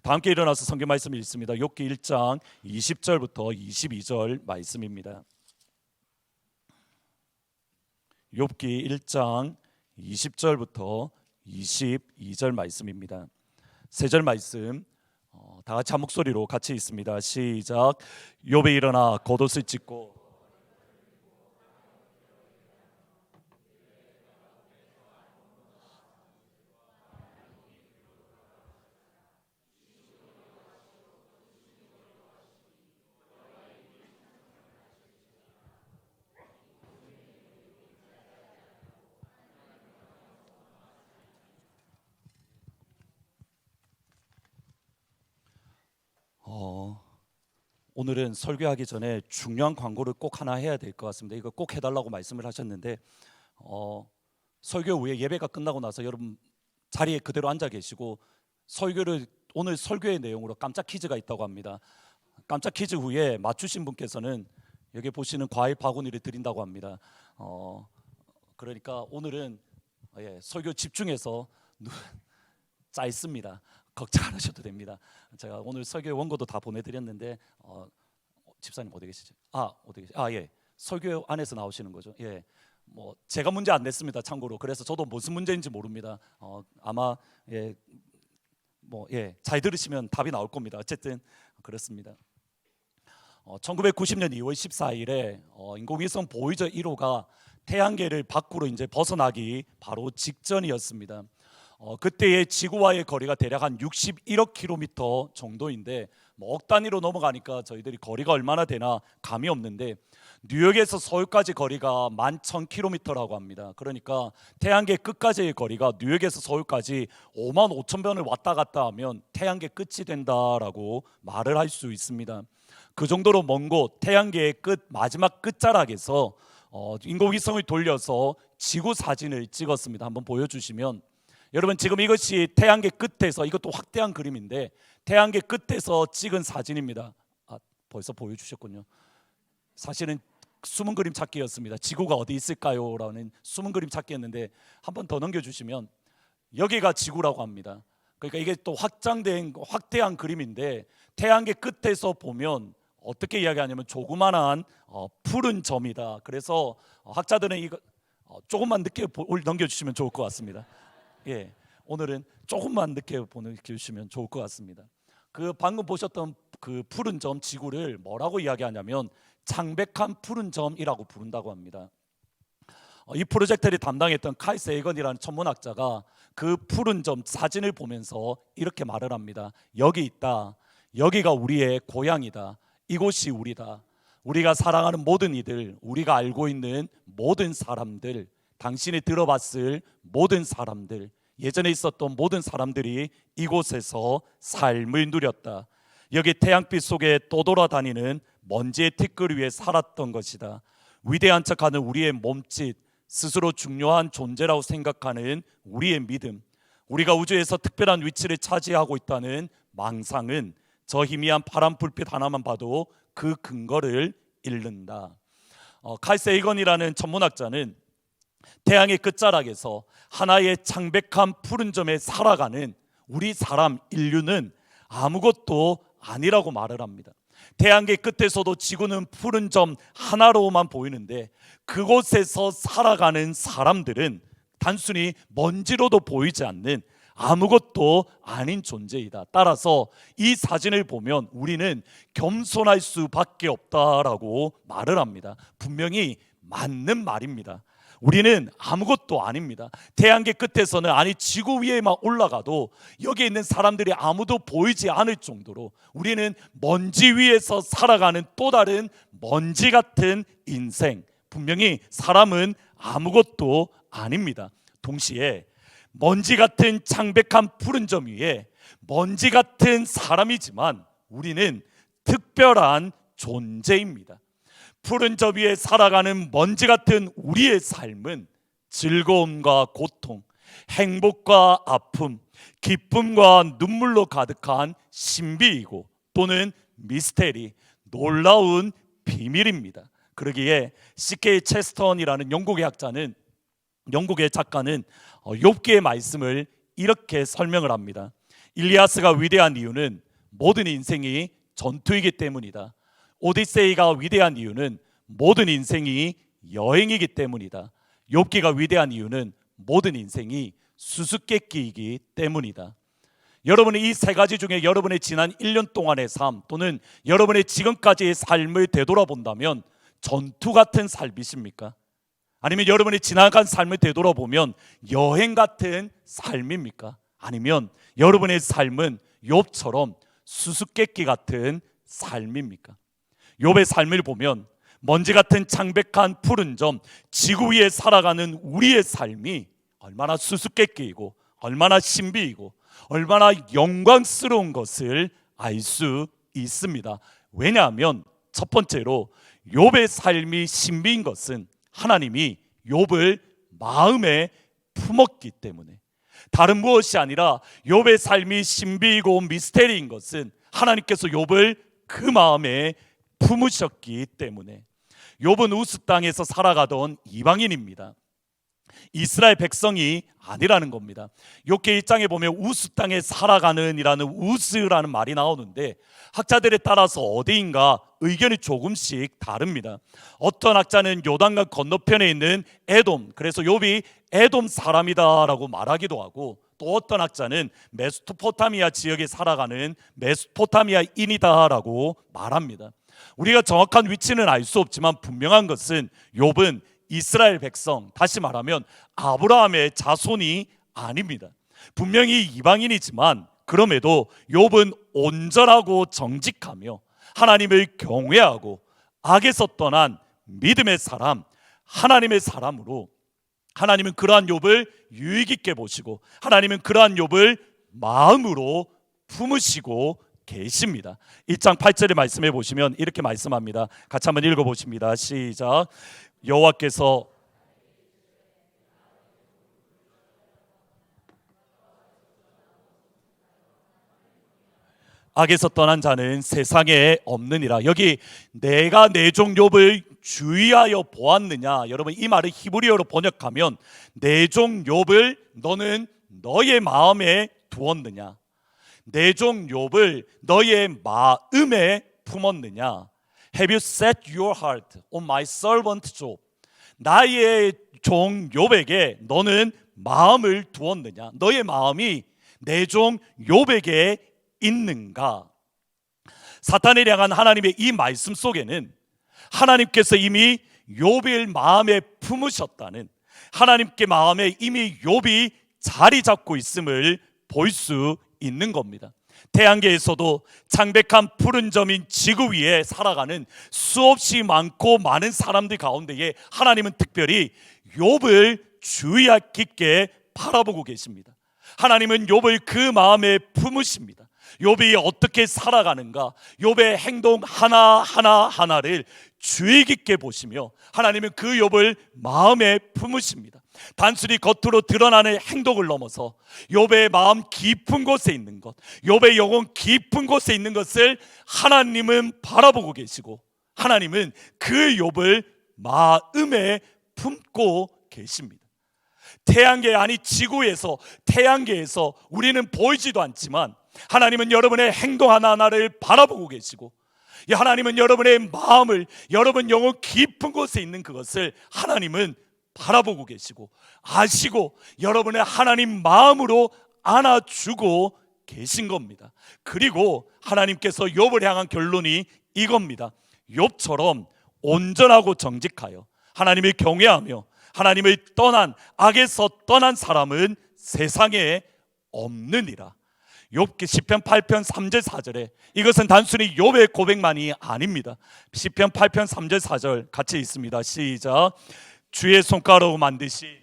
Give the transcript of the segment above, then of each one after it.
다 함께 일어나서 성경 말씀을 읽습니다. 욥기 1장 20절부터 22절 말씀입니다. 욥기 1장 20절부터 22절 말씀입니다. 세 절 말씀 다 같이 한 목소리로 같이 읽습니다. 시작. 욥이 일어나 겉옷을 찢고 오늘은 설교하기 전에 중요한 광고를 꼭 하나 해야 될 것 같습니다. 이거 꼭 해달라고 말씀을 하셨는데 설교 후에 예배가 끝나고 나서 여러분 자리에 그대로 앉아 계시고 오늘 설교의 내용으로 깜짝 퀴즈가 있다고 합니다. 깜짝 퀴즈 후에 맞추신 분께서는 여기 보시는 과일 바구니를 드린다고 합니다. 그러니까 오늘은 설교 집중해서 짧습니다. 걱정 안 하셔도 됩니다. 제가 오늘 설교의 원고도 다 보내드렸는데 집사님 어디 계시죠? 어디 계시? 예, 설교 안에서 나오시는 거죠. 예, 뭐 제가 문제 안 냈습니다. 참고로 그래서 저도 무슨 문제인지 모릅니다. 아마 잘 들으시면 답이 나올 겁니다. 어쨌든 그렇습니다. 1990년 2월 14일에 인공위성 보이저 1호가 태양계를 밖으로 이제 벗어나기 바로 직전이었습니다. 그때의 지구와의 거리가 대략 한 61억 킬로미터 정도인데 억 단위로 넘어가니까 저희들이 거리가 얼마나 되나 감이 없는데 뉴욕에서 서울까지 거리가 11,000km라고 합니다. 그러니까 태양계 끝까지의 거리가 뉴욕에서 서울까지 55,000번을 왔다 갔다 하면 태양계 끝이 된다라고 말을 할 수 있습니다. 그 정도로 먼 곳 태양계의 마지막 끝자락에서 인공위성을 돌려서 지구 사진을 찍었습니다. 한번 보여주시면 여러분 지금 이것이 태양계 끝에서 이것도 확대한 그림인데 태양계 끝에서 찍은 사진입니다. 벌써 보여주셨군요. 사실은 숨은 그림 찾기였습니다. 지구가 어디 있을까요? 라는 숨은 그림 찾기였는데 한 번 더 넘겨주시면 여기가 지구라고 합니다. 그러니까 이게 또 확대한 그림인데 태양계 끝에서 보면 어떻게 이야기하냐면 조그만한 푸른 점이다. 그래서 학자들은 이거 조금만 늦게 넘겨주시면 좋을 것 같습니다. 오늘은 조금만 늦게 보내주시면 좋을 것 같습니다. 그 방금 보셨던 그 푸른 점 지구를 뭐라고 이야기하냐면 창백한 푸른 점이라고 부른다고 합니다. 이 프로젝트를 담당했던 칼 세이건이라는 천문학자가 그 푸른 점 사진을 보면서 이렇게 말을 합니다. 여기 있다. 여기가 우리의 고향이다. 이곳이 우리다. 우리가 사랑하는 모든 이들, 우리가 알고 있는 모든 사람들, 당신이 들어봤을 모든 사람들, 예전에 있었던 모든 사람들이 이곳에서 삶을 누렸다. 여기 태양빛 속에 떠돌아다니는 먼지의 티끌 위에 살았던 것이다. 위대한 척하는 우리의 몸짓, 스스로 중요한 존재라고 생각하는 우리의 믿음, 우리가 우주에서 특별한 위치를 차지하고 있다는 망상은 저 희미한 파란 불빛 하나만 봐도 그 근거를 잃는다. 칼 세이건이라는 천문학자는 태양의 끝자락에서 하나의 창백한 푸른 점에 살아가는 우리 사람 인류는 아무것도 아니라고 말을 합니다. 태양계 끝에서도 지구는 푸른 점 하나로만 보이는데 그곳에서 살아가는 사람들은 단순히 먼지로도 보이지 않는 아무것도 아닌 존재이다. 따라서 이 사진을 보면 우리는 겸손할 수밖에 없다라고 말을 합니다. 분명히 맞는 말입니다. 우리는 아무것도 아닙니다. 태양계 끝에서는 지구 위에만 올라가도 여기 있는 사람들이 아무도 보이지 않을 정도로 우리는 먼지 위에서 살아가는 또 다른 먼지 같은 인생, 분명히 사람은 아무것도 아닙니다. 동시에 먼지 같은 창백한 푸른 점 위에 먼지 같은 사람이지만 우리는 특별한 존재입니다. 푸른 점 위에 살아가는 먼지 같은 우리의 삶은 즐거움과 고통, 행복과 아픔, 기쁨과 눈물로 가득한 신비이고 또는 미스테리, 놀라운 비밀입니다. 그러기에 C.K. 체스턴이라는 영국의 작가는 욥기의 말씀을 이렇게 설명을 합니다. 일리아스가 위대한 이유는 모든 인생이 전투이기 때문이다. 오디세이가 위대한 이유는 모든 인생이 여행이기 때문이다. 욥기가 위대한 이유는 모든 인생이 수수께끼이기 때문이다. 여러분은 이 세 가지 중에 여러분의 지난 1년 동안의 삶 또는 여러분의 지금까지의 삶을 되돌아본다면 전투 같은 삶이십니까? 아니면 여러분의 지나간 삶을 되돌아보면 여행 같은 삶입니까? 아니면 여러분의 삶은 욥처럼 수수께끼 같은 삶입니까? 욥의 삶을 보면 먼지 같은 창백한 푸른 점, 지구 위에 살아가는 우리의 삶이 얼마나 수수께끼이고 얼마나 신비이고 얼마나 영광스러운 것을 알 수 있습니다. 왜냐하면 첫 번째로 욥의 삶이 신비인 것은 하나님이 욥을 마음에 품었기 때문에, 다른 무엇이 아니라 욥의 삶이 신비이고 미스테리인 것은 하나님께서 욥을 그 마음에 품으셨기 때문에. 욥은 우스 땅에서 살아가던 이방인입니다. 이스라엘 백성이 아니라는 겁니다. 욥기 1장에 보면 우스 땅에 살아가는 이라는 우스라는 말이 나오는데 학자들에 따라서 어디인가 의견이 조금씩 다릅니다. 어떤 학자는 요단강 건너편에 있는 에돔, 그래서 욥이 에돔 사람이다라고 말하기도 하고, 또 어떤 학자는 메소포타미아 지역에 살아가는 메소포타미아인이다라고 말합니다. 우리가 정확한 위치는 알 수 없지만 분명한 것은 욥은 이스라엘 백성, 다시 말하면 아브라함의 자손이 아닙니다. 분명히 이방인이지만 그럼에도 욥은 온전하고 정직하며 하나님을 경외하고 악에서 떠난 믿음의 사람, 하나님의 사람으로 하나님은 그러한 욥을 유익 있게 보시고 하나님은 그러한 욥을 마음으로 품으시고 계십니다. 1장 8절의 말씀해 보시면 이렇게 말씀합니다. 같이 한번 읽어보십니다. 시작. 여호와께서 악에서 떠난 자는 세상에 없느니라. 여기 내가 내 종 욥을 주의하여 보았느냐, 여러분 이 말을 히브리어로 번역하면 내 종 욥을 너는 너의 마음에 두었느냐, 내 종 욥을 너의 마음에 품었느냐. Have you set your heart on my servant Job? 나의 종 욥에게 너는 마음을 두었느냐, 너의 마음이 내 종 욥에게 있는가. 사탄을 향한 하나님의 이 말씀 속에는 하나님께서 이미 욥을 마음에 품으셨다는, 하나님께 마음에 이미 욥이 자리 잡고 있음을 볼 수 있는 겁니다. 태양계에서도 창백한 푸른 점인 지구 위에 살아가는 수없이 많고 많은 사람들 가운데에 하나님은 특별히 욥을 주의 깊게 바라보고 계십니다. 하나님은 욥을 그 마음에 품으십니다. 욥이 어떻게 살아가는가, 욥의 행동 하나하나를 주의 깊게 보시며 하나님은 그 욥을 마음에 품으십니다. 단순히 겉으로 드러나는 행동을 넘어서 욥의 마음 깊은 곳에 있는 것, 욥의 영혼 깊은 곳에 있는 것을 하나님은 바라보고 계시고 하나님은 그 욥을 마음에 품고 계십니다. 태양계 아니 지구에서, 태양계에서 우리는 보이지도 않지만 하나님은 여러분의 행동 하나하나를 바라보고 계시고, 하나님은 여러분의 마음을, 여러분 영혼 깊은 곳에 있는 그것을 하나님은 바라보고 계시고 아시고 여러분의 하나님 마음으로 안아주고 계신 겁니다. 그리고 하나님께서 욥을 향한 결론이 이겁니다. 욥처럼 온전하고 정직하여 하나님을 경외하며 하나님을 떠난, 악에서 떠난 사람은 세상에 없느니라. 욥기 시편 8편 3절 4절에 이것은 단순히 욥의 고백만이 아닙니다. 시편 8편 3절 4절 같이 있습니다. 시작. 주의 손가락으로 만드시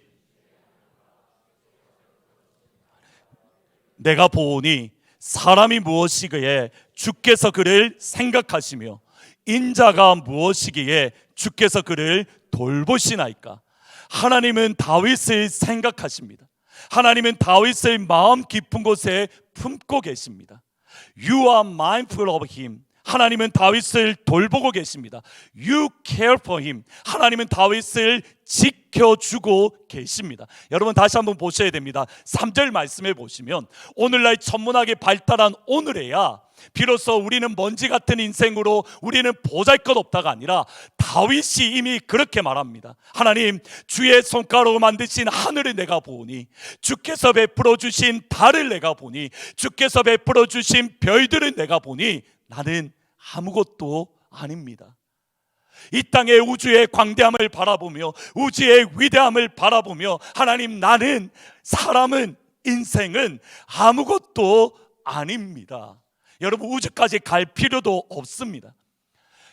내가 보오니 사람이 무엇이기에 주께서 그를 생각하시며 인자가 무엇이기에 주께서 그를 돌보시나이까. 하나님은 다윗을 생각하십니다. 하나님은 다윗을 마음 깊은 곳에 품고 계십니다. You are mindful of him. 하나님은 다윗을 돌보고 계십니다. You care for him. 하나님은 다윗을 지켜주고 계십니다. 여러분 다시 한번 보셔야 됩니다. 3절 말씀해 보시면 오늘날 천문학이 발달한 오늘에야 비로소 우리는 먼지 같은 인생으로 우리는 보잘것없다가 아니라 다윗이 이미 그렇게 말합니다. 하나님, 주의 손가락으로 만드신 하늘을 내가 보니, 주께서 베풀어 주신 달을 내가 보니, 주께서 베풀어 주신 별들을 내가 보니 나는 아무것도 아닙니다. 이 땅의 우주의 광대함을 바라보며 우주의 위대함을 바라보며 하나님, 나는, 사람은, 인생은 아무것도 아닙니다. 여러분, 우주까지 갈 필요도 없습니다.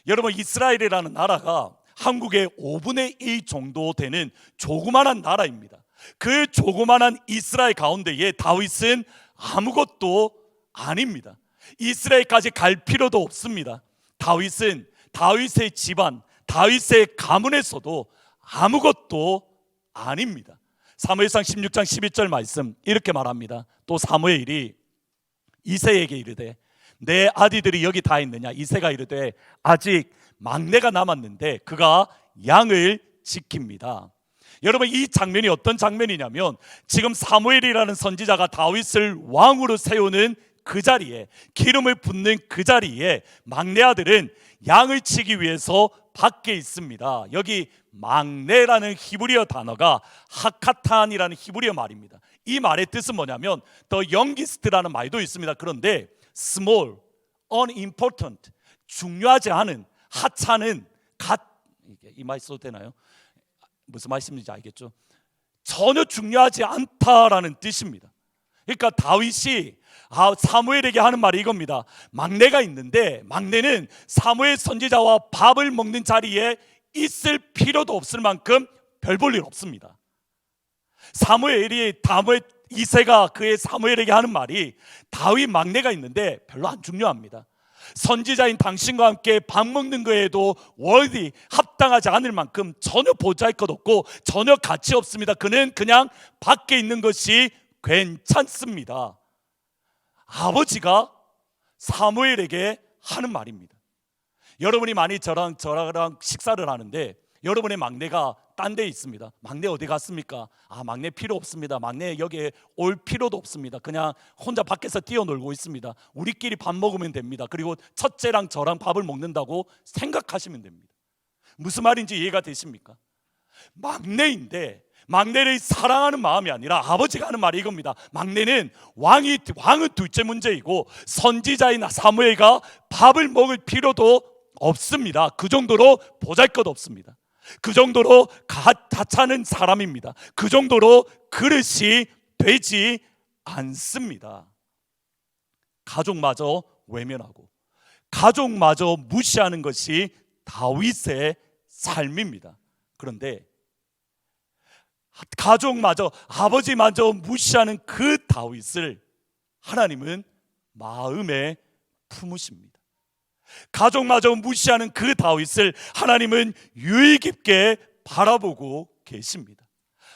여러분, 이스라엘이라는 나라가 한국의 5분의 1 정도 되는 조그만한 나라입니다. 그 조그만한 이스라엘 가운데에 다윗은 아무것도 아닙니다. 이스라엘까지 갈 필요도 없습니다. 다윗은 다윗의 집안, 다윗의 가문에서도 아무것도 아닙니다. 사무엘상 16장 12절 말씀 이렇게 말합니다. 또 사무엘이 이새에게 이르되 내 아들들이 여기 다 있느냐? 이새가 이르되 아직 막내가 남았는데 그가 양을 지킵니다. 여러분, 이 장면이 어떤 장면이냐면 지금 사무엘이라는 선지자가 다윗을 왕으로 세우는 그 자리에, 기름을 붓는 그 자리에 막내 아들은 양을 치기 위해서 밖에 있습니다. 여기 막내라는 히브리어 단어가 하카탄이라는 히브리어 말입니다. 이 말의 뜻은 뭐냐면 더 영기스트라는 말도 있습니다. 그런데 small, unimportant, 중요하지 않은, 하찮은, 이 말 써도 되나요? 무슨 말씀인지 알겠죠? 전혀 중요하지 않다라는 뜻입니다. 그러니까 다윗이 사무엘에게 하는 말이 이겁니다. 막내가 있는데 막내는 사무엘 선지자와 밥을 먹는 자리에 있을 필요도 없을 만큼 별 볼 일 없습니다. 이새가 그의 사무엘에게 하는 말이 다윗 막내가 있는데 별로 안 중요합니다. 선지자인 당신과 함께 밥 먹는 거에도 worthy, 합당하지 않을 만큼 전혀 보잘것없고 전혀 가치 없습니다. 그는 그냥 밖에 있는 것이 괜찮습니다. 아버지가 사무엘에게 하는 말입니다. 여러분이 많이 저랑 식사를 하는데 여러분의 막내가 딴 데 있습니다. 막내 어디 갔습니까? 막내 필요 없습니다. 막내 여기에 올 필요도 없습니다. 그냥 혼자 밖에서 뛰어놀고 있습니다. 우리끼리 밥 먹으면 됩니다. 그리고 첫째랑 저랑 밥을 먹는다고 생각하시면 됩니다. 무슨 말인지 이해가 되십니까? 막내인데 막내를 사랑하는 마음이 아니라 아버지가 하는 말이 이겁니다. 막내는 왕은 둘째 문제이고 선지자인 사무엘과 밥을 먹을 필요도 없습니다. 그 정도로 보잘것없습니다. 그 정도로 가차는 사람입니다. 그 정도로 그릇이 되지 않습니다. 가족마저 외면하고 가족마저 무시하는 것이 다윗의 삶입니다. 그런데 가족마저, 아버지마저 무시하는 그 다윗을 하나님은 마음에 품으십니다. 가족마저 무시하는 그 다윗을 하나님은 유의 깊게 바라보고 계십니다.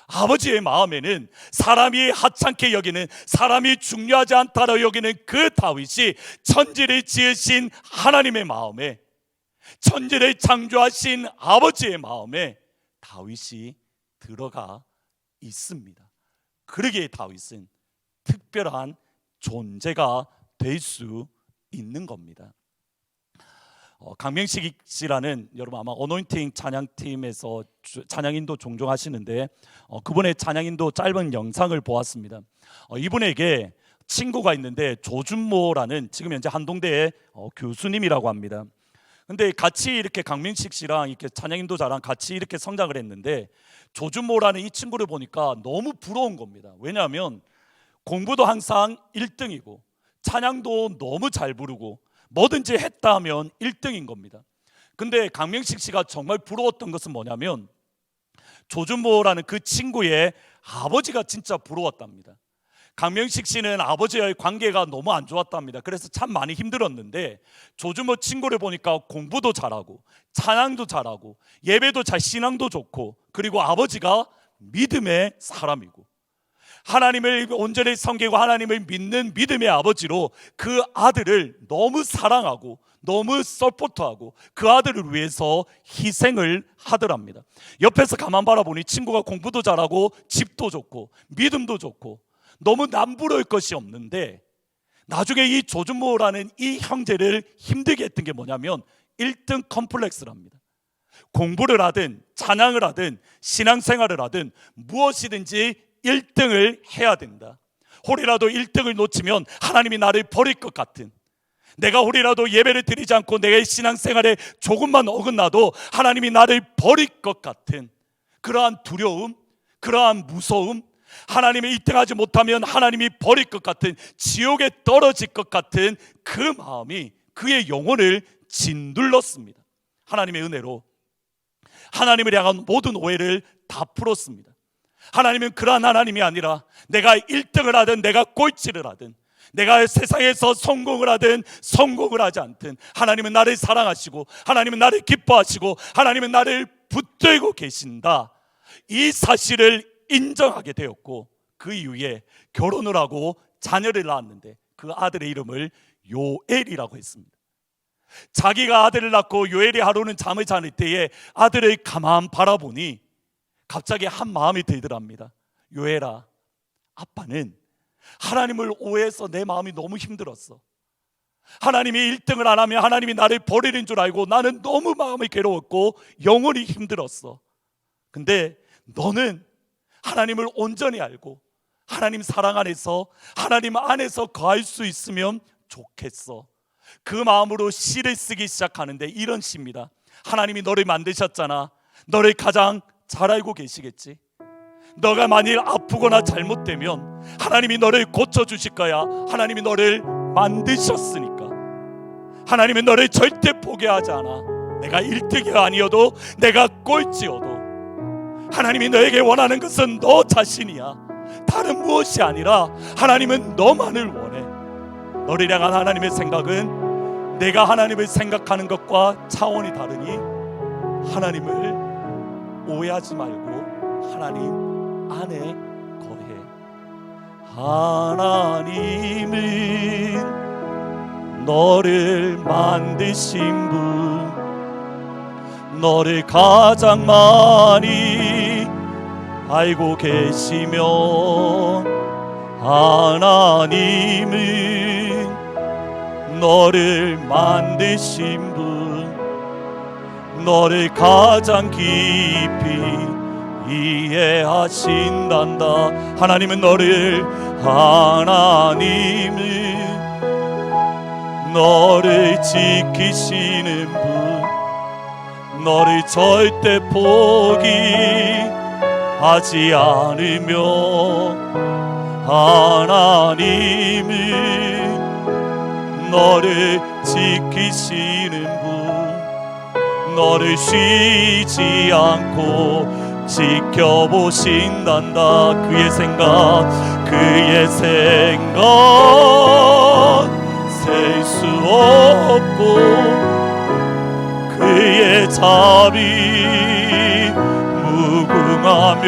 아버지의 마음에는 사람이 하찮게 여기는, 사람이 중요하지 않다고 여기는 그 다윗이 천지를 지으신 하나님의 마음에, 천지를 창조하신 아버지의 마음에 다윗이 들어가 있습니다. 그러기에 다윗은 특별한 존재가 될 수 있는 겁니다. 강명식 씨라는, 여러분 아마 어노인팅 찬양팀에서 찬양인도 종종 하시는데 그분의 찬양인도 짧은 영상을 보았습니다. 이분에게 친구가 있는데 조준모라는 지금 현재 한동대의 교수님이라고 합니다. 근데 같이 이렇게 강명식 씨랑 이렇게 찬양인도자랑 같이 이렇게 성장을 했는데 조준모라는 이 친구를 보니까 너무 부러운 겁니다. 왜냐하면 공부도 항상 1등이고 찬양도 너무 잘 부르고 뭐든지 했다 하면 1등인 겁니다. 근데 강명식 씨가 정말 부러웠던 것은 뭐냐면 조준모라는 그 친구의 아버지가 진짜 부러웠답니다. 강명식 씨는 아버지와의 관계가 너무 안 좋았답니다. 그래서 참 많이 힘들었는데 조준모 친구를 보니까 공부도 잘하고 찬양도 잘하고 예배도 잘, 신앙도 좋고, 그리고 아버지가 믿음의 사람이고 하나님을 온전히 섬기고 하나님을 믿는 믿음의 아버지로 그 아들을 너무 사랑하고 너무 서포트하고 그 아들을 위해서 희생을 하더랍니다. 옆에서 가만 바라보니 친구가 공부도 잘하고 집도 좋고 믿음도 좋고 너무 남부러울 것이 없는데, 나중에 이 조준모라는 이 형제를 힘들게 했던 게 뭐냐면 1등 컴플렉스랍니다. 공부를 하든 찬양을 하든 신앙생활을 하든 무엇이든지 1등을 해야 된다. 혹이라도 1등을 놓치면 하나님이 나를 버릴 것 같은, 내가 혹이라도 예배를 드리지 않고 내가 신앙생활에 조금만 어긋나도 하나님이 나를 버릴 것 같은 그러한 두려움, 그러한 무서움, 하나님이 1등하지 못하면 하나님이 버릴 것 같은, 지옥에 떨어질 것 같은 그 마음이 그의 영혼을 짓눌렀습니다. 하나님의 은혜로 하나님을 향한 모든 오해를 다 풀었습니다. 하나님은 그러한 하나님이 아니라 내가 1등을 하든 내가 꼴찌를 하든 내가 세상에서 성공을 하든 성공을 하지 않든 하나님은 나를 사랑하시고 하나님은 나를 기뻐하시고 하나님은 나를 붙들고 계신다, 이 사실을 인정하게 되었고, 그 이후에 결혼을 하고 자녀를 낳았는데 그 아들의 이름을 요엘이라고 했습니다. 자기가 아들을 낳고 요엘이 하루는 잠을 자는 때에 아들을 가만 바라보니 갑자기 한 마음이 들더랍니다. 요엘아, 아빠는 하나님을 오해해서 내 마음이 너무 힘들었어. 하나님이 1등을 안 하면 하나님이 나를 버리는 줄 알고 나는 너무 마음이 괴로웠고 영혼이 힘들었어. 근데 너는 하나님을 온전히 알고 하나님 사랑 안에서 하나님 안에서 거할 수 있으면 좋겠어. 그 마음으로 시를 쓰기 시작하는데 이런 시입니다. 하나님이 너를 만드셨잖아. 너를 가장 잘 알고 계시겠지. 너가 만일 아프거나 잘못되면 하나님이 너를 고쳐주실 거야. 하나님이 너를 만드셨으니까. 하나님은 너를 절대 포기하지 않아. 내가 1등이 아니어도 내가 꼴찌여도 하나님이 너에게 원하는 것은 너 자신이야. 다른 무엇이 아니라 하나님은 너만을 원해. 너를 향한 하나님의 생각은 내가 하나님을 생각하는 것과 차원이 다르니 하나님을 오해하지 말고 하나님 안에 거해. 하나님은 너를 만드신 분, 너를 가장 많이 알고 계시면 하나님은 너를 만드신 분, 너를 가장 깊이 이해하신단다. 하나님은 너를 지키시는 분, 너를 절대 포기하지 않으며 하나님은 너를 지키시는 분, 너를 쉬지 않고 지켜보신단다. 그의 생각 셀 수 없고 그의 자비 무궁하며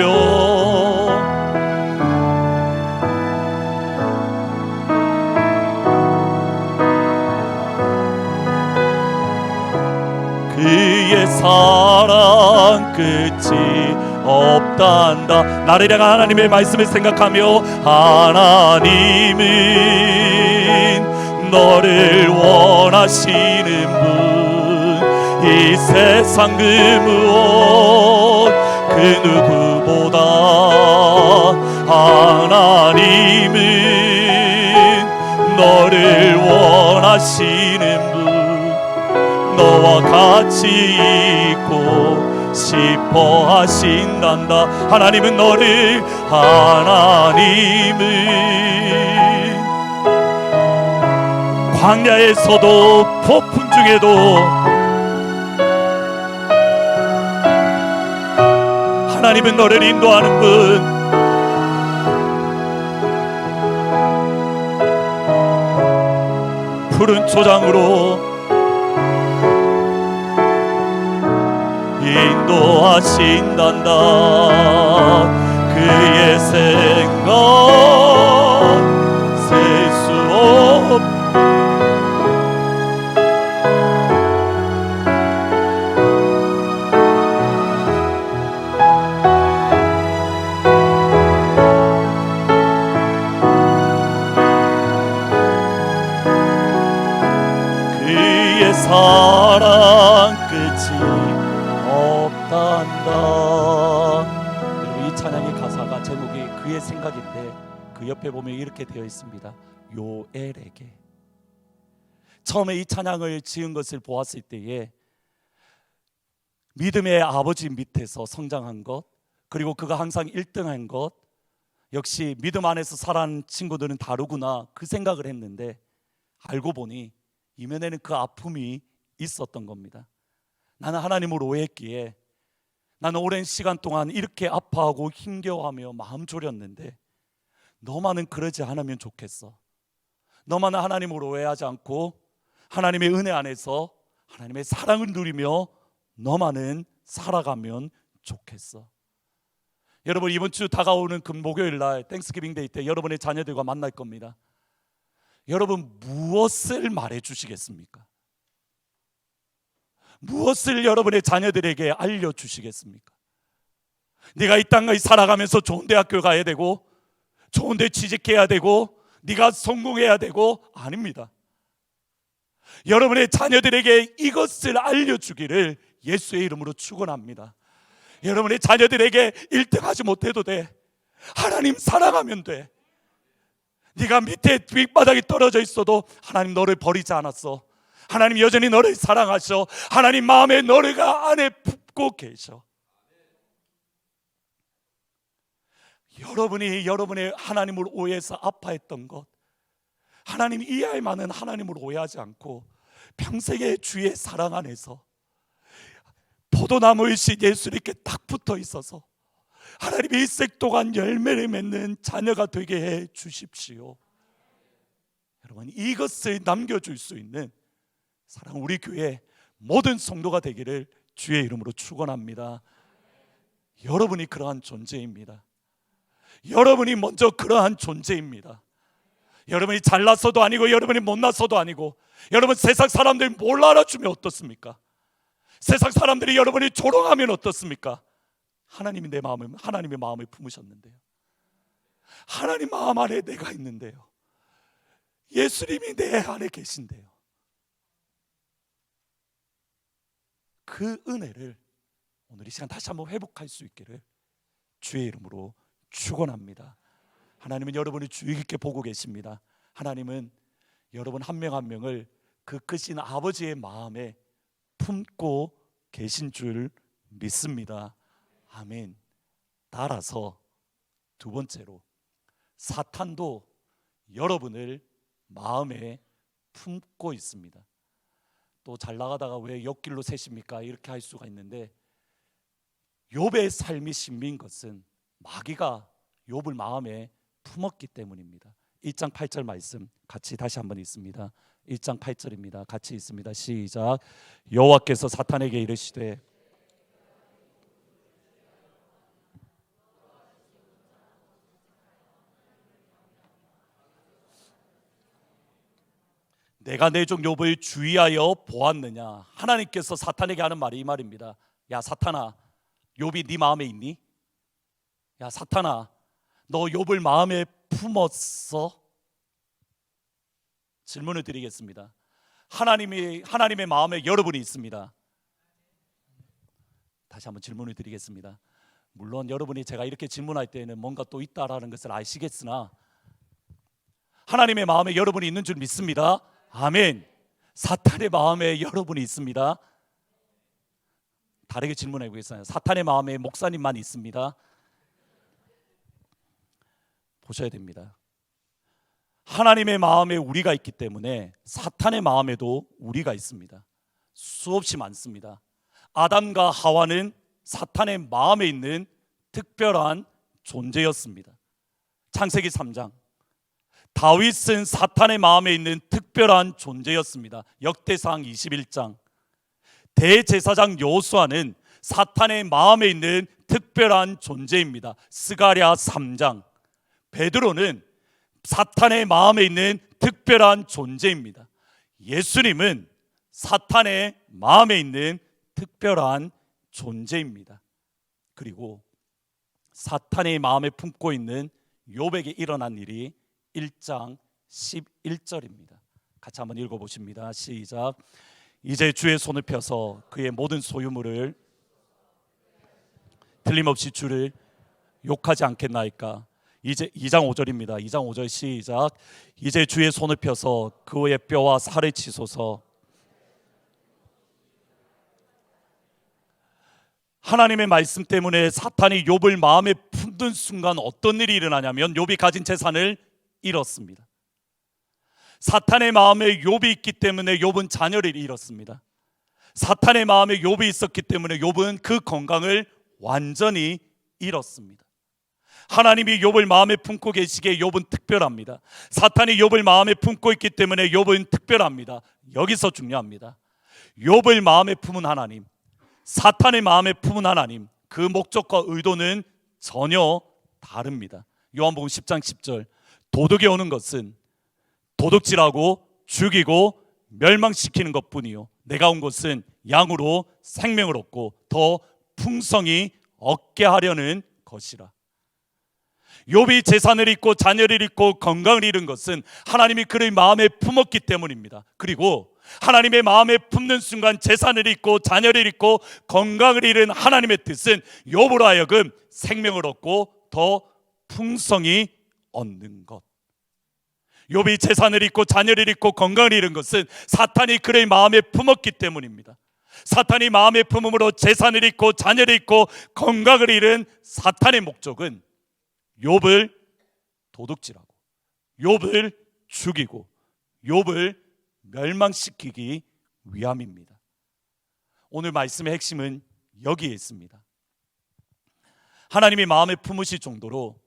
그의 사랑 끝이 없단다. 나를 향한 하나님의 말씀을 생각하며 하나님은 너를 원하시는 분, 이 세상 그 무엇 그 누구보다 하나님은 너를 원하시는 분, 너와 같이 있고 싶어 하신단다. 하나님은 광야에서도 폭풍 중에도 하나님은 너를 인도하는 분, 푸른 초장으로 인도하신단다. 그의 생각 셀 수 없 사랑 끝이 없단다. 여러분, 이 찬양의 가사가 제목이 그의 생각인데 그 옆에 보면 이렇게 되어 있습니다. 요엘에게. 처음에 이 찬양을 지은 것을 보았을 때에 믿음의 아버지 밑에서 성장한 것, 그리고 그가 항상 1등한 것, 역시 믿음 안에서 살아가는 친구들은 다르구나, 그 생각을 했는데 알고 보니 이면에는 그 아픔이 있었던 겁니다. 나는 하나님을 오해했기에 나는 오랜 시간 동안 이렇게 아파하고 힘겨워하며 마음 졸였는데 너만은 그러지 않으면 좋겠어. 너만은 하나님을 오해하지 않고 하나님의 은혜 안에서 하나님의 사랑을 누리며 너만은 살아가면 좋겠어. 여러분, 이번 주 다가오는 목요일 날 땡스기빙 데이 때 여러분의 자녀들과 만날 겁니다. 여러분, 무엇을 말해 주시겠습니까? 무엇을 여러분의 자녀들에게 알려주시겠습니까? 네가 이 땅을 살아가면서 좋은 대학교 가야 되고 좋은 데 취직해야 되고 네가 성공해야 되고, 아닙니다. 여러분의 자녀들에게 이것을 알려주기를 예수의 이름으로 축원합니다. 여러분의 자녀들에게 1등하지 못해도 돼. 하나님 사랑하면 돼. 네가 밑에 뒷바닥에 떨어져 있어도 하나님 너를 버리지 않았어. 하나님 여전히 너를 사랑하셔. 하나님 마음에 너가 안에 품고 계셔. 여러분이 여러분의 하나님을 오해해서 아파했던 것, 하나님 이해할 만한 하나님을 오해하지 않고 평생의 주의 사랑 안에서 포도나무이신 예수님께 딱 붙어 있어서 하나님이 일생 동안 열매를 맺는 자녀가 되게 해 주십시오. 여러분, 이것을 남겨줄 수 있는 사랑 우리 교회 모든 성도가 되기를 주의 이름으로 축원합니다. 여러분이 그러한 존재입니다. 여러분이 먼저 그러한 존재입니다. 여러분이 잘났어도 아니고 여러분이 못났어도 아니고, 여러분 세상 사람들이 뭘 알아주면 어떻습니까? 세상 사람들이 여러분이 조롱하면 어떻습니까? 하나님이 내 마음을, 하나님의 마음을 품으셨는데요. 하나님 마음 안에 내가 있는데요. 예수님이 내 안에 계신데요. 그 은혜를 오늘 이 시간 다시 한번 회복할 수 있기를 주의 이름으로 축원합니다. 하나님은 여러분을 주의 깊게 보고 계십니다. 하나님은 여러분 한 명 한 명을 그 크신 아버지의 마음에 품고 계신 줄 믿습니다. 아멘. 따라서 두 번째로, 사탄도 여러분을 마음에 품고 있습니다. 또 잘 나가다가 왜 옆길로 새십니까? 이렇게 할 수가 있는데, 욥의 삶이 신비인 것은 마귀가 욥을 마음에 품었기 때문입니다. 1장 8절 말씀 같이 다시 한번 읽습니다. 1장 8절입니다. 같이 읽습니다. 시작. 여호와께서 사탄에게 이르시되 내가 내 종 욥을 주의하여 보았느냐. 하나님께서 사탄에게 하는 말이 이 말입니다. 야 사탄아, 욥이 네 마음에 있니? 야 사탄아, 너 욥을 마음에 품었어? 질문을 드리겠습니다. 하나님의 마음에 여러분이 있습니다. 다시 한번 질문을 드리겠습니다. 물론 여러분이 제가 이렇게 질문할 때에는 뭔가 또 있다라는 것을 아시겠으나 하나님의 마음에 여러분이 있는 줄 믿습니다. 아멘. 사탄의 마음에 여러분이 있습니다. 다르게 질문해 보겠습니다. 사탄의 마음에 목사님만 있습니다. 보셔야 됩니다. 하나님의 마음에 우리가 있기 때문에 사탄의 마음에도 우리가 있습니다. 수없이 많습니다. 아담과 하와는 사탄의 마음에 있는 특별한 존재였습니다. 창세기 3장. 다윗은 사탄의 마음에 있는 특별한 존재였습니다. 역대상 21장. 대제사장 여호수아는 사탄의 마음에 있는 특별한 존재입니다. 스가랴 3장. 베드로는 사탄의 마음에 있는 특별한 존재입니다. 예수님은 사탄의 마음에 있는 특별한 존재입니다. 그리고 사탄의 마음에 품고 있는 욥에게 일어난 일이 1장 11절입니다. 같이 한번 읽어보십니다. 시작. 이제 주의 손을 펴서 그의 모든 소유물을 틀림없이 주를 욕하지 않겠나이까. 이제 2장 5절입니다. 2장 5절 시작. 이제 주의 손을 펴서 그의 뼈와 살을 치소서. 하나님의 말씀 때문에 사탄이 욥을 마음에 품는 순간 어떤 일이 일어나냐면 욥이 가진 재산을 잃었습니다. 사탄의 마음에 욥이 있기 때문에 욥은 자녀를 잃었습니다. 사탄의 마음에 욥이 있었기 때문에 욥은 그 건강을 완전히 잃었습니다. 하나님이 욥을 마음에 품고 계시기에 욥은 특별합니다. 사탄이 욥을 마음에 품고 있기 때문에 욥은 특별합니다. 여기서 중요합니다. 욥을 마음에 품은 하나님, 사탄의 마음에 품은 하나님, 그 목적과 의도는 전혀 다릅니다. 요한복음 10장 10절, 도둑이 오는 것은 도둑질하고 죽이고 멸망시키는 것뿐이요 내가 온 것은 양으로 생명을 얻고 더 풍성히 얻게 하려는 것이라. 욥이 재산을 잃고 자녀를 잃고 건강을 잃은 것은 하나님이 그를 마음에 품었기 때문입니다. 그리고 하나님의 마음에 품는 순간 재산을 잃고 자녀를 잃고 건강을 잃은 하나님의 뜻은 욥으로 하여금 생명을 얻고 더 풍성히 얻는 것. 욥이 재산을 잃고 자녀를 잃고 건강을 잃은 것은 사탄이 그의 마음에 품었기 때문입니다. 사탄이 마음에 품음으로 재산을 잃고 자녀를 잃고 건강을 잃은 사탄의 목적은 욥을 도둑질하고 욥을 죽이고 욥을 멸망시키기 위함입니다. 오늘 말씀의 핵심은 여기에 있습니다. 하나님이 마음에 품으실 정도로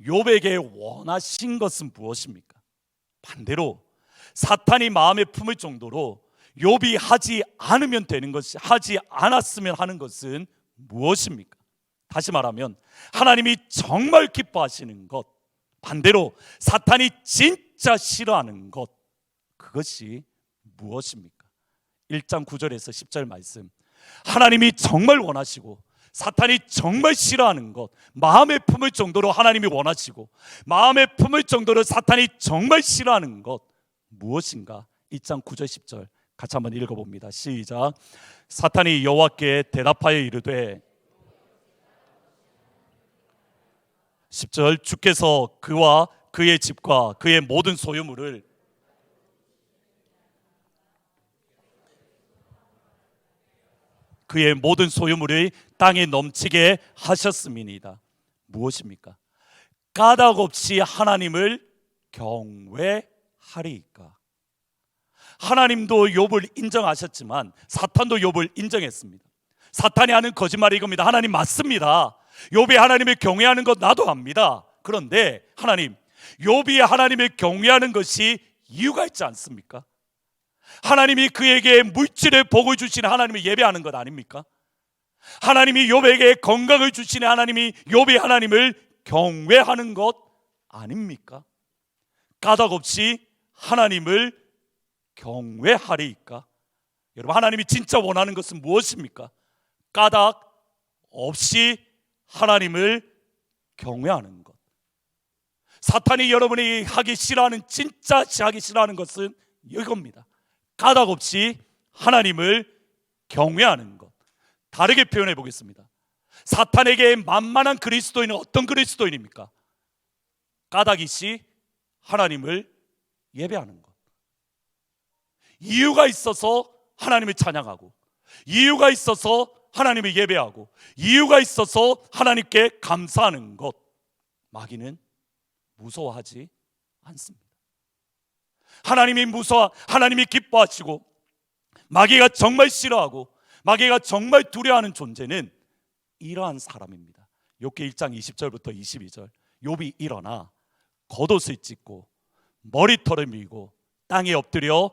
욥에게 원하신 것은 무엇입니까? 반대로 사탄이 마음에 품을 정도로 욥이 하지 않으면 되는 것이, 하지 않았으면 하는 것은 무엇입니까? 다시 말하면 하나님이 정말 기뻐하시는 것, 반대로 사탄이 진짜 싫어하는 것, 그것이 무엇입니까? 1장 9절에서 10절 말씀, 하나님이 정말 원하시고 사탄이 정말 싫어하는 것, 마음에 품을 정도로 하나님이 원하시고 마음에 품을 정도로 사탄이 정말 싫어하는 것 무엇인가? 2장 9절 10절 같이 한번 읽어봅니다. 시작. 사탄이 여호와께 대답하여 이르되 10절 주께서 그와 그의 집과 그의 모든 소유물을 그의 모든 소유물이 땅에 넘치게 하셨음이니이다. 무엇입니까? 까닭 없이 하나님을 경외하리이까. 하나님도 욥을 인정하셨지만 사탄도 욥을 인정했습니다. 사탄이 하는 거짓말이 이겁니다. 하나님 맞습니다. 욥이 하나님을 경외하는 것 나도 압니다. 그런데 하나님, 욥이 하나님을 경외하는 것이 이유가 있지 않습니까? 하나님이 그에게 물질의 복을 주시는 하나님을 예배하는 것 아닙니까? 하나님이 욥에게 건강을 주시는 하나님이 욥이 하나님을 경외하는 것 아닙니까? 까닭 없이 하나님을 경외하리이까? 여러분, 하나님이 진짜 원하는 것은 무엇입니까? 까닭 없이 하나님을 경외하는 것. 사탄이 여러분이 하기 싫어하는, 진짜 하기 싫어하는 것은 이겁니다. 까닭 없이 하나님을 경외하는 것. 다르게 표현해 보겠습니다. 사탄에게 만만한 그리스도인은 어떤 그리스도인입니까? 까닭이시 하나님을 예배하는 것. 이유가 있어서 하나님을 찬양하고, 이유가 있어서 하나님을 예배하고, 이유가 있어서 하나님께 감사하는 것. 마귀는 무서워하지 않습니다. 하나님이 기뻐하시고 마귀가 정말 싫어하고 마귀가 정말 두려워하는 존재는 이러한 사람입니다. 욥기 1장 20절부터 22절. 욥이 일어나 겉옷을 찢고 머리털을 밀고 땅에 엎드려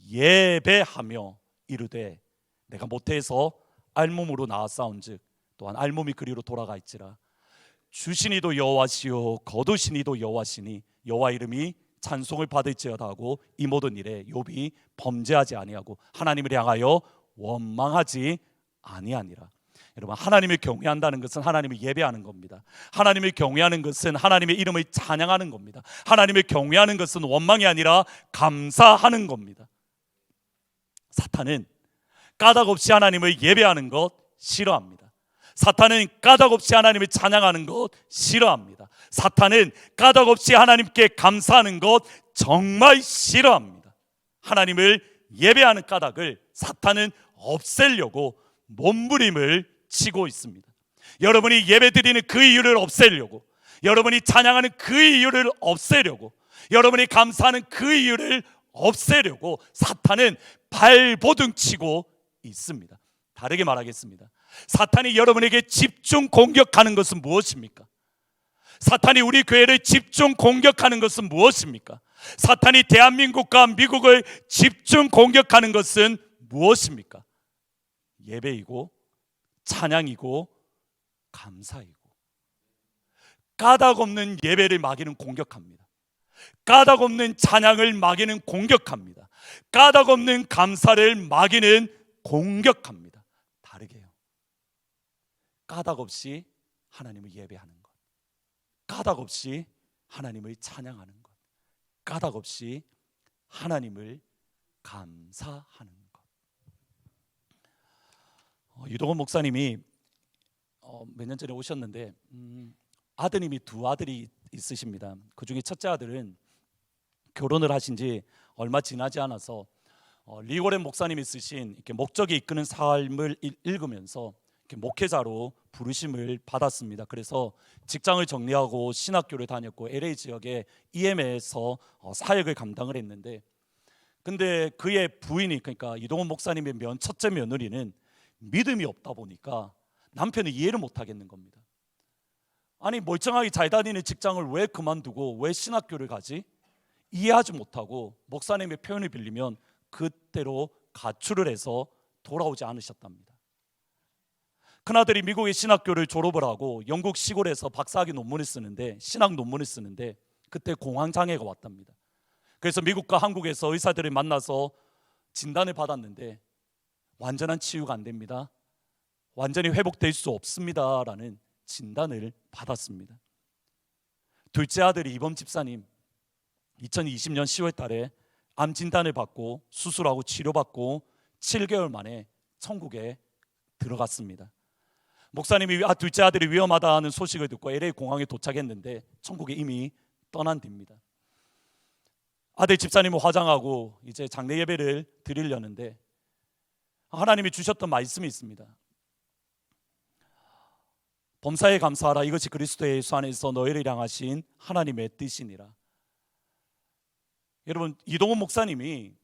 예배하며 이르되 내가 모태에서 알몸으로 나왔사온즉 또한 알몸이 그리로 돌아가 있지라. 주시니도 여호와시요 거두시니도 여호와시니 여호와 이름이 찬송을 받을지어다 하고 이 모든 일에 욥이 범죄하지 아니하고 하나님을 향하여 원망하지 아니하니라. 여러분, 하나님을 경외한다는 것은 하나님을 예배하는 겁니다. 하나님을 경외하는 것은 하나님의 이름을 찬양하는 겁니다. 하나님을 경외하는 것은 원망이 아니라 감사하는 겁니다. 사탄은 까닭 없이 하나님을 예배하는 것 싫어합니다. 사탄은 까닭 없이 하나님을 찬양하는 것 싫어합니다. 사탄은 까닭 없이 하나님께 감사하는 것 정말 싫어합니다. 하나님을 예배하는 까닭을 사탄은 없애려고 몸부림을 치고 있습니다. 여러분이 예배드리는 그 이유를 없애려고, 여러분이 찬양하는 그 이유를 없애려고, 여러분이 감사하는 그 이유를 없애려고 사탄은 발버둥치고 있습니다. 다르게 말하겠습니다. 사탄이 여러분에게 집중 공격하는 것은 무엇입니까? 사탄이 우리 교회를 집중 공격하는 것은 무엇입니까? 사탄이 대한민국과 미국을 집중 공격하는 것은 무엇입니까? 예배이고 찬양이고 감사이고, 까닭 없는 예배를 마귀는 공격합니다. 까닭 없는 찬양을 마귀는 공격합니다. 까닭 없는 감사를 마귀는 공격합니다. 다르게 해요. 까닭 없이 하나님을 예배하는 것, 까닭 없이 하나님을 찬양하는 것, 까닭 없이 하나님을 감사하는 것. 유동원 목사님이 몇 년 전에 오셨는데 아드님이 두 아들이 있으십니다. 그 중에 첫째 아들은 결혼을 하신 지 얼마 지나지 않아서 리고렌 목사님이 쓰신 이렇게 목적이 이끄는 삶을 읽으면서 이렇게 목회자로 부르심을 받았습니다. 그래서 직장을 정리하고 신학교를 다녔고 LA 지역의 EM에서 사역을 감당을 했는데, 근데 그의 부인이, 그러니까 이동원 목사님의 첫째 며느리는 믿음이 없다 보니까 남편이 이해를 못 하겠는 겁니다. 아니, 멀쩡하게 잘 다니는 직장을 왜 그만두고 왜 신학교를 가지? 이해하지 못하고 목사님의 표현을 빌리면 그때로 가출을 해서 돌아오지 않으셨답니다. 큰아들이 미국의 신학교를 졸업을 하고 영국 시골에서 박사학위 논문을 쓰는데, 신학 논문을 쓰는데 그때 공황장애가 왔답니다. 그래서 미국과 한국에서 의사들을 만나서 진단을 받았는데 완전한 치유가 안 됩니다. 완전히 회복될 수 없습니다 라는 진단을 받았습니다. 둘째 아들이 이범 집사님 2020년 10월 달에 암 진단을 받고 수술하고 치료받고 7개월 만에 천국에 들어갔습니다. 목사님이 둘째 아들이 위험하다는 소식을 듣고 LA 공항에 도착했는데 천국에 이미 떠난 뒤입니다. 아들 집사님은 화장하고 이제 장례 예배를 드리려는데 하나님이 주셨던 말씀이 있습니다. 범사에 감사하라, 이것이 그리스도 예수 안에서 너희를 향하신 하나님의 뜻이니라. 여러분, 이동원 목사님이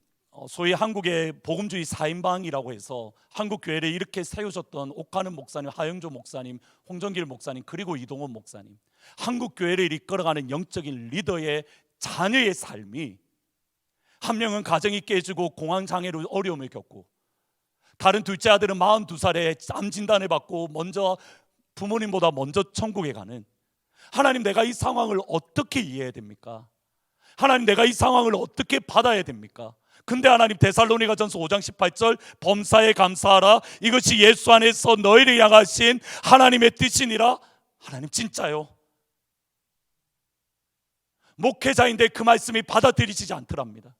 소위 한국의 복음주의 4인방이라고 해서 한국 교회를 이렇게 세우셨던 옥하는 목사님, 하영조 목사님, 홍정길 목사님, 그리고 이동원 목사님, 한국 교회를 이끌어가는 영적인 리더의 자녀의 삶이, 한 명은 가정이 깨지고 공황장애로 어려움을 겪고, 다른 둘째 아들은 42살에 암 진단을 받고 부모님보다 먼저 천국에 가는, 하나님, 내가 이 상황을 어떻게 이해해야 됩니까? 하나님, 내가 이 상황을 어떻게 받아야 됩니까? 근데 하나님, 데살로니가전서 5장 18절 범사에 감사하라, 이것이 예수 안에서 너희를 향하신 하나님의 뜻이니라. 하나님, 진짜요? 목회자인데 그 말씀이 받아들이지지 않더랍니다.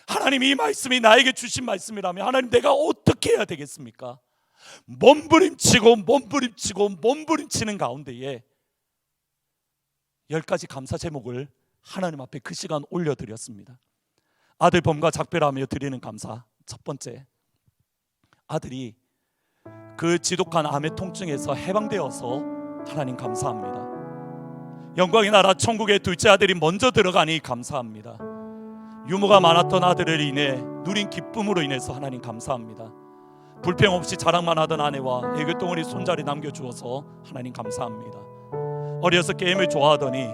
하나님, 이 말씀이 나에게 주신 말씀이라면 하나님, 내가 어떻게 해야 되겠습니까? 몸부림치는 가운데에 10가지 감사 제목을 하나님 앞에 그 시간 올려드렸습니다. 아들 범과 작별하며 드리는 감사. 첫 번째, 아들이 그 지독한 암의 통증에서 해방되어서 하나님 감사합니다. 영광의 나라 천국의 둘째 아들이 먼저 들어가니 감사합니다. 유무가 많았던 아들을 인해 누린 기쁨으로 인해서 하나님 감사합니다. 불평 없이 자랑만 하던 아내와 애교덩어리 손자리 남겨주어서 하나님 감사합니다. 어려서 게임을 좋아하더니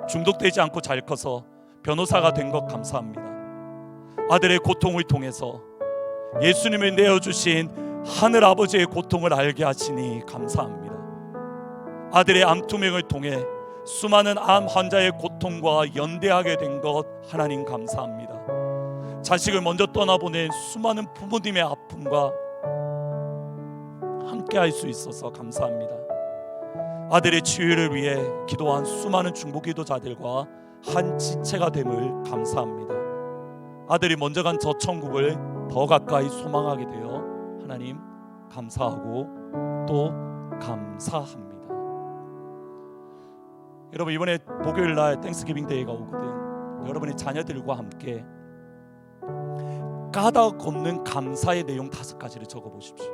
중독되지 않고 잘 커서 변호사가 된 것 감사합니다. 아들의 고통을 통해서 예수님을 내어주신 하늘 아버지의 고통을 알게 하시니 감사합니다. 아들의 암 투명을 통해 수많은 암 환자의 고통과 연대하게 된 것 하나님 감사합니다. 자식을 먼저 떠나보낸 수많은 부모님의 아픔과 함께 할 수 있어서 감사합니다. 아들의 치유를 위해 기도한 수많은 중보기도자들과 한 지체가 됨을 감사합니다. 아들이 먼저 간 저 천국을 더 가까이 소망하게 되어 하나님 감사하고 또 감사합니다. 여러분, 이번에 목요일 날 땡스기빙 데이가 오거든. 여러분의 자녀들과 함께 까닭 없는 감사의 내용 5가지를 적어 보십시오.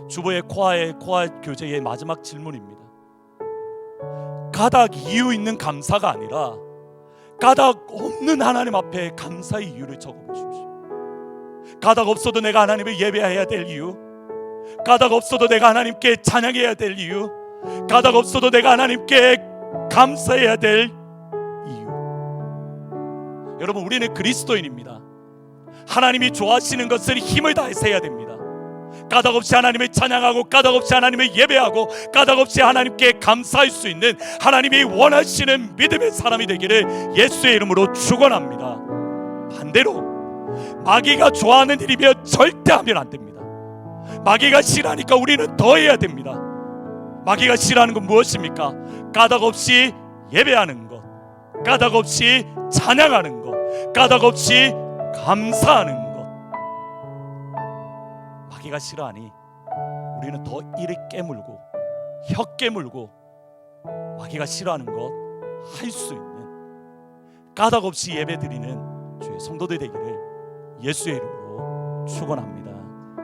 주보의 코아 교재의 마지막 질문입니다. 까닭 이유 있는 감사가 아니라 까닭 없는 하나님 앞에 감사의 이유를 적어 보십시오. 까닭 없어도 내가 하나님을 예배해야 될 이유, 까닭 없어도 내가 하나님께 찬양해야 될 이유, 까닭 없어도 내가 하나님께 감사해야 될 이유. 여러분, 우리는 그리스도인입니다. 하나님이 좋아하시는 것을 힘을 다해서 해야 됩니다. 까닭 없이 하나님을 찬양하고 까닭 없이 하나님을 예배하고 까닭 없이 하나님께 감사할 수 있는 하나님이 원하시는 믿음의 사람이 되기를 예수의 이름으로 축원합니다. 반대로 마귀가 좋아하는 일이면 절대 하면 안 됩니다. 마귀가 싫어하니까 우리는 더 해야 됩니다. 마귀가 싫어하는 건 무엇입니까? 까닭 없이 예배하는 것, 까닭 없이 찬양하는 것, 까닭 없이 감사하는 것. 마귀가 싫어하니 우리는 더 이를 깨물고 혀 깨물고 마귀가 싫어하는 것 할 수 있는 까닭 없이 예배드리는 주의 성도들 되기를 예수의 이름으로 축원합니다.